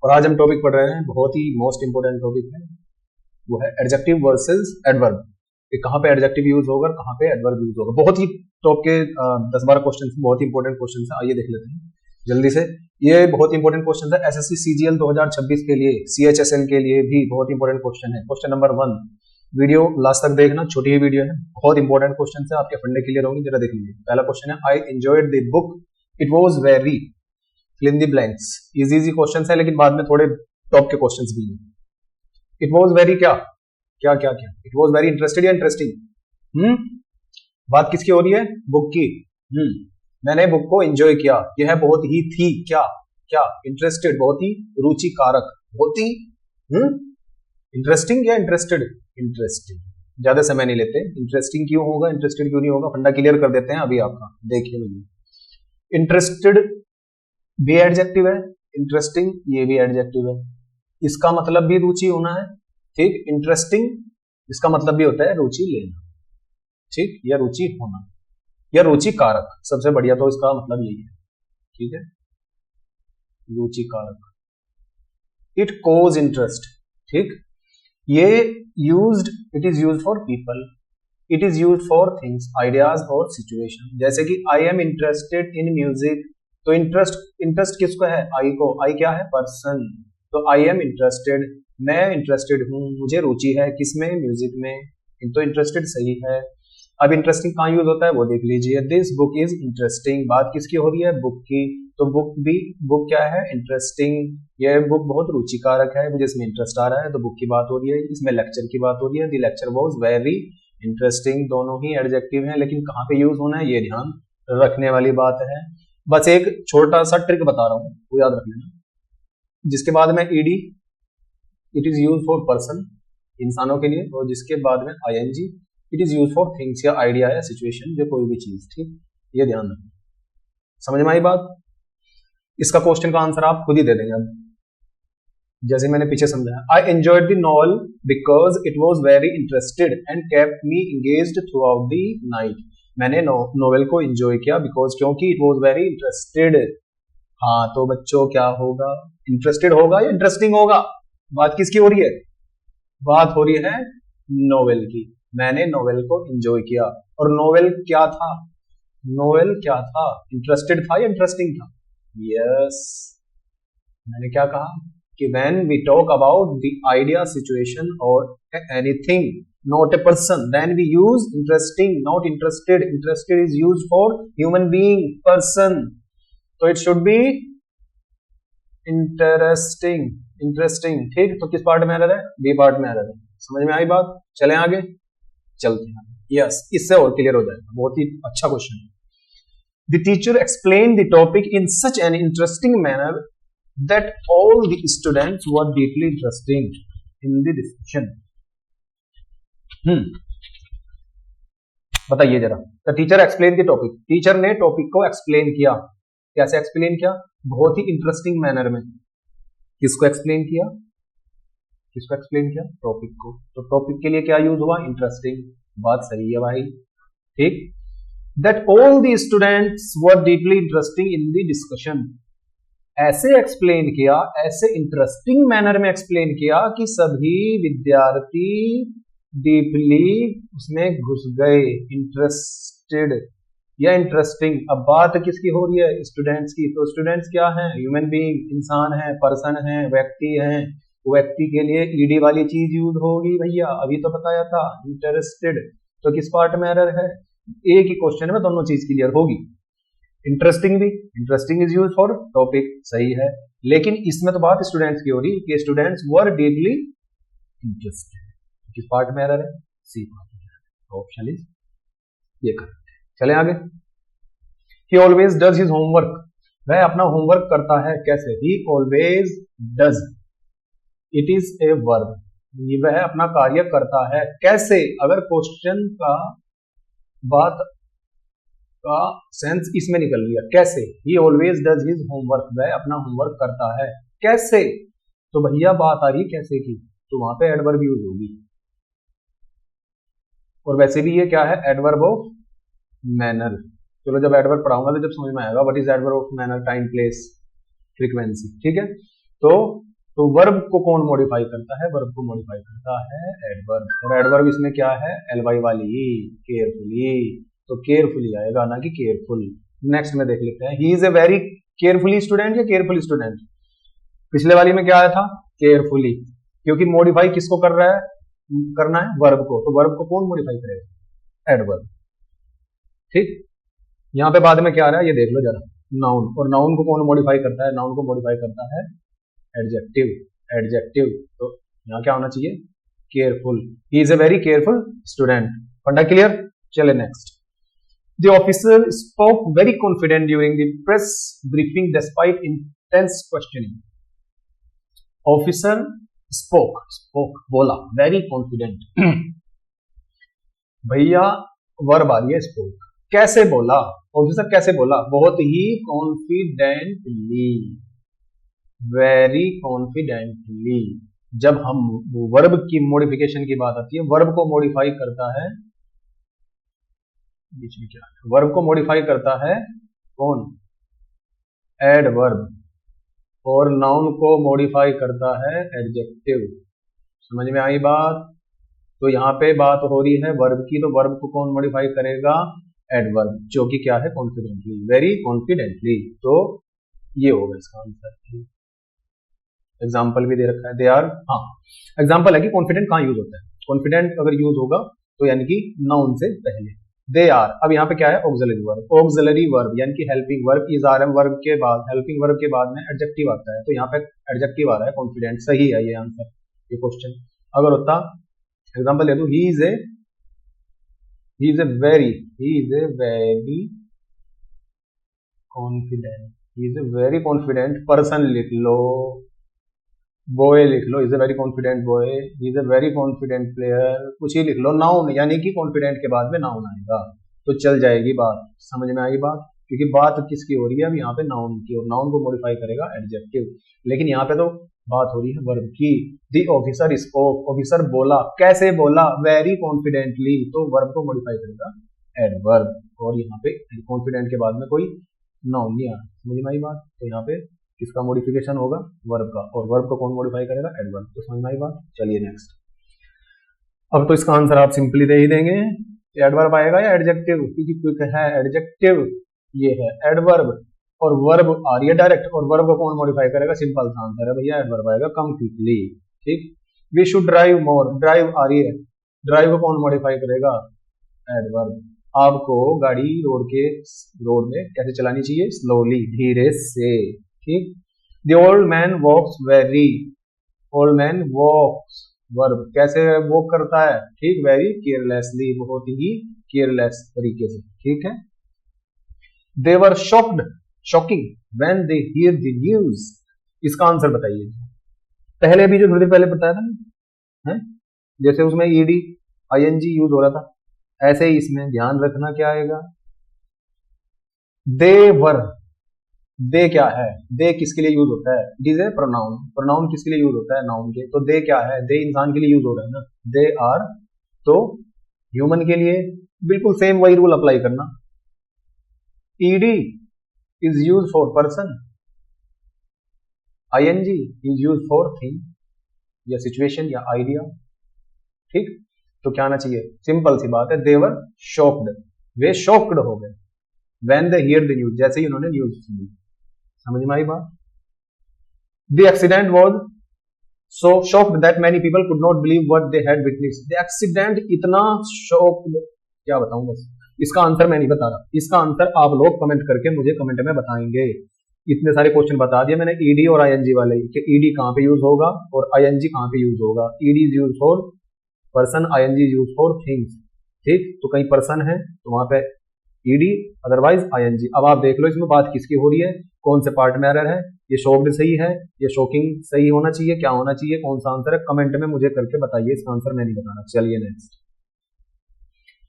और आज हम टॉपिक पढ़ रहे हैं, बहुत ही मोस्ट इंपोर्टेंट टॉपिक है, वो है एडजेक्टिव वर्सेस एडवर्ब। कि कहाँ पे एडजेक्टिव यूज होगा, कहाँ पे एडवर्ब यूज होगा। बहुत ही टॉप के 10-12 क्वेश्चन, बहुत ही इंपॉर्टेंट क्वेश्चन है। आइए देख लेते हैं जल्दी से। ये बहुत इंपॉर्टेंट क्वेश्चन है एसएससी सीजीएल 2026 के लिए, सीएचएसएल के लिए भी बहुत इंपॉर्टेंट क्वेश्चन है। क्वेश्चन नंबर 1, वीडियो लास्ट तक देखना, छोटी ही वीडियो है, बहुत इंपॉर्टेंट क्वेश्चन है, आपके फंडे क्लियर होंगे, जरा देख लीजिए। पहला क्वेश्चन है, I enjoyed the book, it was very, fill in the blanks. Easy question है, लेकिन बाद में थोड़े टॉप के क्वेश्चन भी हैं। इट वाज वेरी क्या क्या क्या क्या, इट वाज वेरी इंटरेस्टेड या इंटरेस्टिंग। बात किसकी हो रही है, बुक की। मैंने बुक को एंजॉय किया, यह बहुत ही थी क्या क्या, इंटरेस्टेड, बहुत ही रुचिकारक, बहुत ही इंटरेस्टिंग या इंटरेस्टेड, इंटरेस्टिंग। ज्यादा समय नहीं लेते, इंटरेस्टिंग क्यों होगा, इंटरेस्टेड क्यों नहीं होगा, फंडा क्लियर कर देते हैं अभी आपका, देखिए भैया। इंटरेस्टेड भी एडजेक्टिव है, इंटरेस्टिंग ये भी एडजेक्टिव है, इसका मतलब भी रुचि होना है, ठीक। इंटरेस्टिंग इसका मतलब भी होता है रुचि लेना, ठीक, या रुचि होना या रुचि कारक, सबसे बढ़िया तो इसका मतलब यही है, ठीक है, रुचि कारक। इट कोज इंटरेस्ट, ठीक, ये it is used for people, it is used for things, ideas और सिचुएशन। जैसे कि I am interested in music, तो इंटरेस्ट किसको है, आई को, आई क्या है, पर्सन। तो आई एम इंटरेस्टेड, मैं इंटरेस्टेड हूं, मुझे रुचि है किसमें, म्यूजिक में, तो इंटरेस्टेड सही है। अब इंटरेस्टिंग कहाँ यूज होता है वो देख लीजिए। दिस बुक इज इंटरेस्टिंग, बात किसकी हो रही है, बुक की, तो बुक क्या है, इंटरेस्टिंग, ये बुक बहुत रुचिकारक है, मुझे इसमें इंटरेस्ट आ रहा है, तो बुक की बात हो रही है। इसमें लेक्चर की बात हो रही है, the lecture was very interesting, दोनों ही एडजेक्टिव हैं, लेकिन कहाँ पे यूज होना है ये ध्यान रखने वाली बात है। बस एक छोटा सा ट्रिक बता रहा हूँ, वो याद रख लेना, जिसके बाद में ED, it is use for person, इंसानों के लिए, और जिसके बाद में ING, it is use for things या आइडिया या सिचुएशन, या कोई भी चीज, ठीक, ये ध्यान रखना। समझ में आई बात। इसका क्वेश्चन का आंसर आप खुद ही दे देंगे अब, जैसे मैंने पीछे समझाया। आई enjoyed the novel because it was very interested and kept me engaged through out the night. मैंने नॉवेल को एंजॉय किया बिकॉज, क्योंकि इट वॉज वेरी इंटरेस्टेड। हाँ, तो बच्चों क्या होगा, इंटरेस्टेड होगा या इंटरेस्टिंग होगा। बात किसकी हो रही है, बात हो रही है नोवेल की। मैंने नोवेल को एंजॉय किया, और नोवेल क्या था, नोवेल क्या था, इंटरेस्टेड था या इंटरेस्टिंग था। यस, मैंने क्या कहा कि when we talk about the idea, situation और anything, not a person, then we use interesting, not interested. Interested is used for human being, person, तो it should be interesting, interesting, ठीक। तो किस पार्ट में एरर है, B part में error है। समझ में आई बात, चलें आगे, चलते हैं। यस, इससे और क्लियर हो जाएगा, बहुत ही अच्छा क्वेश्चन है। The teacher explain the topic in such an interesting manner that all the students were deeply interesting in the discussion. बताइए जरा, the teacher explain the topic, teacher ने टॉपिक को एक्सप्लेन किया, कैसे एक्सप्लेन किया, बहुत ही इंटरेस्टिंग मैनर में। किसको एक्सप्लेन किया, किसको एक्सप्लेन किया, टॉपिक को। तो टॉपिक के लिए क्या यूज हुआ, इंटरेस्टिंग, बात सही है भाई, ठीक। That all the students were deeply interesting in the discussion, ऐसे एक्सप्लेन किया, ऐसे इंटरेस्टिंग मैनर में एक्सप्लेन किया कि सभी विद्यार्थी डीपली उसमें घुस गए, इंटरेस्टेड या इंटरेस्टिंग। अब बात किसकी हो रही है, स्टूडेंट्स की। तो स्टूडेंट्स क्या है, ह्यूमन बीइंग, इंसान है, पर्सन है, व्यक्ति है, व्यक्ति के लिए ईडी वाली चीज यूज होगी भैया, अभी तो बताया था, इंटरेस्टेड। तो किस पार्ट में एरर है, एक ही क्वेश्चन में दोनों चीज क्लियर होगी। इंटरेस्टिंग भी, interesting is use for topic, सही है, लेकिन इसमें तो बात स्टूडेंट्स की हो रही कि स्टूडेंट्स वर डीपली इंटरेस्टेड। किस पार्ट में एरर है, सी पार्ट में। ऑप्शन इज ये करेक्ट। चले आगे। ही ऑलवेज डज हिज होमवर्क, वह अपना होमवर्क करता है, कैसे, ही always does, it is a verb, वह अपना कार्य करता है, कैसे। अगर क्वेश्चन का बात का सेंस इसमें निकल लिया, कैसे, ही ऑलवेज डज हिज होमवर्क, वह अपना होमवर्क करता है, कैसे। तो भैया बात आ रही कैसे की, तो वहां पे एडवर्ब यूज होगी, और वैसे भी ये क्या है, एडवर्ब ऑफ मैनर। चलो जब एडवर्ब पढ़ाऊंगा तो जब समझ में आएगा what is adverb of manner, time, place, frequency, ठीक है। तो तो वर्ब को कौन मॉडिफाई करता है? वर्ब को मॉडिफाई करता है एडवर्ब, और एडवर्ब इसमें क्या है? एलवाई वाली, केयरफुली, तो केयरफुली आएगा ना कि केयरफुल। नेक्स्ट में देख लेते हैं, ही is a very carefully student या केयरफुल स्टूडेंट? पिछले वाली में क्या आया था? केयरफुली, क्योंकि मॉडिफाई किसको कर रहा है? करना है वर्ब को, तो वर्ब को कौन मॉडिफाई करेगा? एडवर्ब। ठीक, यहां पे बाद में क्या आ रहा है ये देख लो जरा, नाउन, और नाउन को कौन मॉडिफाई करता है? नाउन को मॉडिफाई करता है एडजेक्टिव, एडजेक्टिव। तो यहां क्या होना चाहिए? Careful, he is a very careful student. फंडा क्लियर? चले next. The officer spoke very confident during the press briefing despite intense questioning. Officer spoke, spoke बोला, वेरी कॉन्फिडेंट भैया वर्ब आ रही है स्पोक। कैसे बोला? ऑफिसर कैसे बोला? बहुत ही कॉन्फिडेंटली, वेरी कॉन्फिडेंटली। जब हम वर्ब की मॉडिफिकेशन की बात आती है, वर्ब को मॉडिफाई करता है, बीच में क्या है? वर्ब को मॉडिफाई करता है कौन? एडवर्ब, और नाउन को मॉडिफाई करता है एडजेक्टिव। समझ में आई बात? तो यहां पे बात हो रही है वर्ब की, तो वर्ब को कौन मॉडिफाई करेगा? एडवर्ब, जो कि क्या है? Confidently, very confidently. तो ये होगा इसका आंसर। एग्जाम्पल भी दे रखा है, दे आर, हाँ एग्जाम्पल है कि कॉन्फिडेंट कहाँ यूज होता है। कॉन्फिडेंट अगर यूज होगा तो यानी कि नाउन से पहले। दे आर, अब यहाँ पे क्या है? ऑक्सिलरी वर्ब, ऑक्सिलरी वर्ब यानी कि helping verb, is are am verb के बाद, हेल्पिंग वर्ब के बाद में एडजेक्टिव आता है, तो यहाँ पे एडजेक्टिव आ रहा है कॉन्फिडेंट। सही है ये आंसर, ये क्वेश्चन। अगर होता, एग्जाम्पल ले दो, he is a very confident, he is a very confident person लिख लो, बॉय लिख लो, is a very confident boy, is a very confident player, कुछ ही लिख लो, नाउन, यानी कि कॉन्फिडेंट के बाद में नाउन आएगा तो चल जाएगी बात। समझ में आई बात? क्योंकि बात किसकी हो रही है अब यहाँ पे? नाउन की, और नाउन को मॉडिफाई करेगा एडजेक्टिव। लेकिन यहाँ पे तो बात हो रही है वर्ब की। द ऑफिसर स्पोक, ऑफिसर बोला, कैसे बोला? वेरी कॉन्फिडेंटली, तो वर्ब को मॉडिफाई करेगा एडवर्ब, और यहाँ पे कॉन्फिडेंट के बाद में कोई नाउन नहीं आ रहा। समझ में आई बात? तो यहाँ पे किसका मॉडिफिकेशन होगा? वर्ब का, और वर्ब को कौन मॉडिफाई करेगा? एडवर्ब। तो समझ में आई बात? चलिए नेक्स्ट। अब तो इसका आंसर आप सिंपली दे ही देंगे, एडवर्ब आएगा या एडजेक्टिव, क्योंकि है एडजेक्टिव, ये है एडवर्ब, और वर्ब आ रही है डायरेक्ट, और वर्ब को कौन मॉडिफाई करेगा? सिंपल सा आंसर है भैया, एडवर्ब आएगा, कम क्विकली। ठीक, we should drive more, drive आ रही है, ड्राइव को कौन मॉडिफाई करेगा? एडवर्ब। आपको गाड़ी रोड में कैसे चलानी चाहिए? स्लोली, धीरे से। ठीक, the old man walks very, old man walks, verb, कैसे वॉक करता है? ठीक, वेरी केयरलेसली, बहुत ही केयरलेस तरीके से। ठीक है, they were shocked, shocking when they hear the news, इसका आंसर बताइए। पहले भी जो थोड़ी देर पहले बताया था ना, है जैसे उसमें ईडी आईएनजी यूज हो रहा था, ऐसे ही इसमें ध्यान रखना क्या आएगा? दे वर, दे क्या है? दे किसके लिए यूज होता है? It is a pronoun, pronoun किसके लिए यूज होता है? नाउन के। तो दे क्या है? दे इंसान के लिए यूज हो रहा है ना, दे आर, तो ह्यूमन के लिए बिल्कुल सेम वही रूल अप्लाई करना। ED is use for person, ING is use for thing या सिचुएशन या आइडिया। ठीक, तो क्या आना चाहिए? सिंपल सी बात है, they were shocked, way shocked हो गए, when they hear the news, जैसे ही उन्होंने न्यूज सुनी। समझ में आई बात? The accident was so shocked that many people could not believe what they had witnessed. The accident इतना शॉक्ड, क्या बताऊं बस, इसका आंसर मैं नहीं बता रहा, इसका आंसर आप लोग कमेंट करके मुझे कमेंट में बताएंगे। इतने सारे क्वेश्चन बता दिए मैंने ईडी और आईएनजी वाले, कि ईडी कहां पे यूज होगा और आईएनजी कहां पे यूज होगा। ED is use for person, ING is use for things. ठीक, तो कहीं पर्सन है तो वहां पे ईडी, अदरवाइज आईएनजी। अब आप देख लो इसमें बात किसकी हो रही है, कौन से पार्ट में एरर है? ये शॉक्ड सही है, ये शॉकिंग सही होना चाहिए, क्या होना चाहिए, कौन सा आंसर है? कमेंट में मुझे करके बताइए, इसका आंसर मैं नहीं बताना। चलिए next.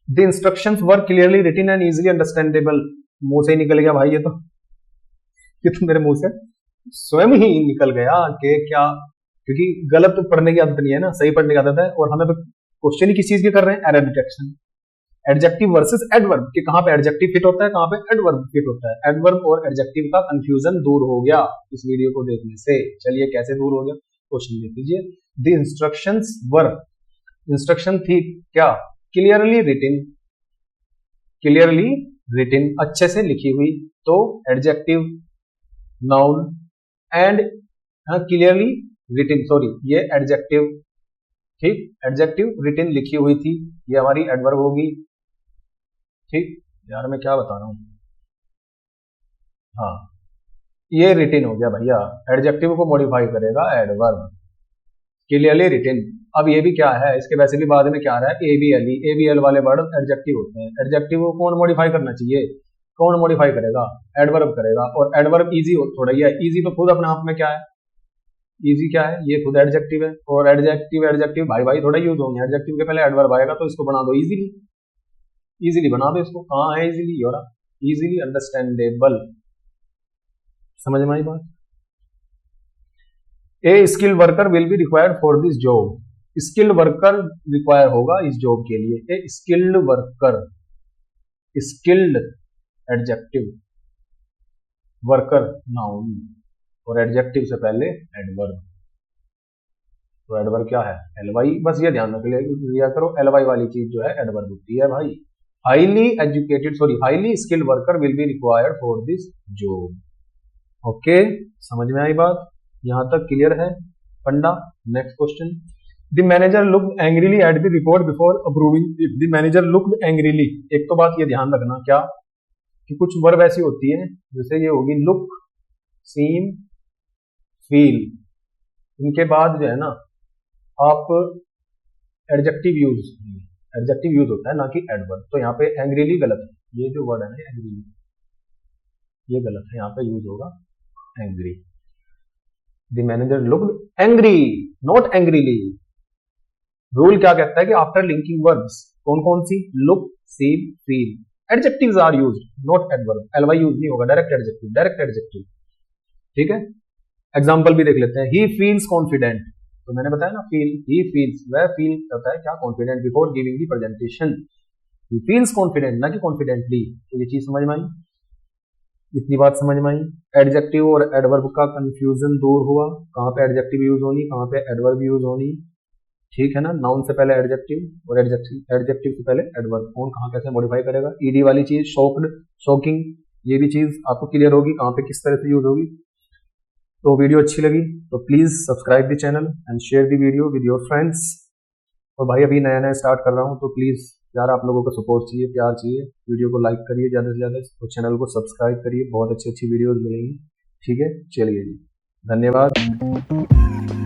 The instructions were clearly written and easily understandable, मुंह से ही निकल गया भाई, ये तो मेरे मुंह से स्वयं ही निकल गया कि क्या, क्योंकि गलत पढ़ने की आदत नहीं है ना, सही पढ़ने की आदत है। और हमें क्वेश्चन ही किस चीज के कर रहे हैं? Error detection, adjective versus adverb, कि कहां पे एडजेक्टिव फिट होता है, कहां पे एडवर्ब फिट होता है। एडवर्ब और एडजेक्टिव का कंफ्यूजन दूर हो गया इस वीडियो को देखने से। चलिए कैसे दूर हो गया? क्वेश्चन देख लीजिए, द इंस्ट्रक्शंस वर, इंस्ट्रक्शन थी क्या, क्लियरली रिटिन, क्लियरली रिटिन, अच्छे से लिखी हुई, तो adjective, noun and, clearly रिटिन, sorry ये एडजेक्टिव, ठीक, एडजेक्टिव रिटिन लिखी हुई थी, ये हमारी एडवर्ब होगी, ठीक यार मैं क्या बता रहा हूं, हाँ ये रिटिन हो गया भैया, एडजेक्टिव को मॉडिफाई करेगा एडवर्ब, क्लियरली रिटिन। अब ये भी क्या है, इसके वैसे भी बाद में क्या आ रहा है, एबीएल वाले वर्ड एडजेक्टिव होते हैं, एडजेक्टिव को कौन मॉडिफाई करना चाहिए, कौन मॉडिफाई करेगा, एडवर्ब करेगा, और एडवर्ब इजी थोड़ा ही है, इजी तो खुद अपने आप में क्या है, इजी क्या है, ये खुद एडजेक्टिव है, और एडजेक्टिव भाई भाई थोड़ा यूज होंगे, एडजेक्टिव के पहले एडवर्ब आएगा, तो इसको बना दो इजीली, इजीली बना दो इसको, कहाँ है इजीली, हो रहा इजीली अंडरस्टैंडेबल, समझ में आई बात। A skilled worker will be required for this job, skilled worker require होगा इस जॉब के लिए, a skilled worker, skilled adjective, worker noun, और एडजेक्टिव से पहले एडवर्ब, तो एडवर्ब क्या है, एलवाई, बस ये ध्यान रख लिया करो, एलवाई वाली चीज जो है एडवर्ब होती है भाई। Highly educated, sorry highly skilled worker will be required for this job, okay समझ में आई बात, यहां तक क्लियर है फंडा। Next question, the manager looked angrily at the report before approving, the manager looked angrily, एक तो बात ये ध्यान रखना क्या, कि कुछ वर्ब ऐसी होती है, जैसे ये होगी लुक, सीम, फील, इनके बाद जो है ना आप एडजेक्टिव यूज होता है, ना कि एडवर्ब, तो यहाँ पे एंग्रीली गलत है, ये जो वर्ड है ना एंग्रीली, ये गलत है, यहाँ पे यूज होगा angry, the manager looked angry not angrily. Rule क्या कहता है कि आफ्टर लिंकिंग वर्ब्स, कौन कौन सी, look, seem, feel, adjectives are used not adverb, LY use नहीं होगा, डायरेक्ट एडजेक्टिव, ठीक है। एग्जांपल भी देख लेते हैं, ही फील्स कॉन्फिडेंट, तो मैंने बताया ना फील, ही फील्स, वह फील करता है क्या, confident, before giving the presentation, he feels confident, ना कि कॉन्फिडेंटली, तो ये चीज समझ में आई, इतनी बात समझ में आई। एडजेक्टिव और एडवर्ब का कंफ्यूजन दूर हुआ, कहाँ पे एडजेक्टिव यूज होनी, कहाँ पे एडवर्ब यूज होनी, ठीक है ना, नाउन से पहले एडजेक्टिव और एडजेक्टिव से पहले एडवर्ब, कौन कहाँ कैसे मॉडिफाई करेगा, ईडी वाली चीज, शॉक्ड, शॉकिंग, ये भी चीज आपको क्लियर होगी कहाँ पे किस तरह से यूज होगी। तो वीडियो अच्छी लगी तो please subscribe the channel and share the video with your friends, और भाई अभी नया नया स्टार्ट कर रहा हूँ, तो प्लीज यार आप लोगों का सपोर्ट चाहिए, प्यार चाहिए, वीडियो को लाइक करिए ज़्यादा से ज़्यादा, और चैनल को सब्सक्राइब करिए, बहुत अच्छी अच्छी वीडियोस मिलेंगी, ठीक है, चलिए जी, धन्यवाद।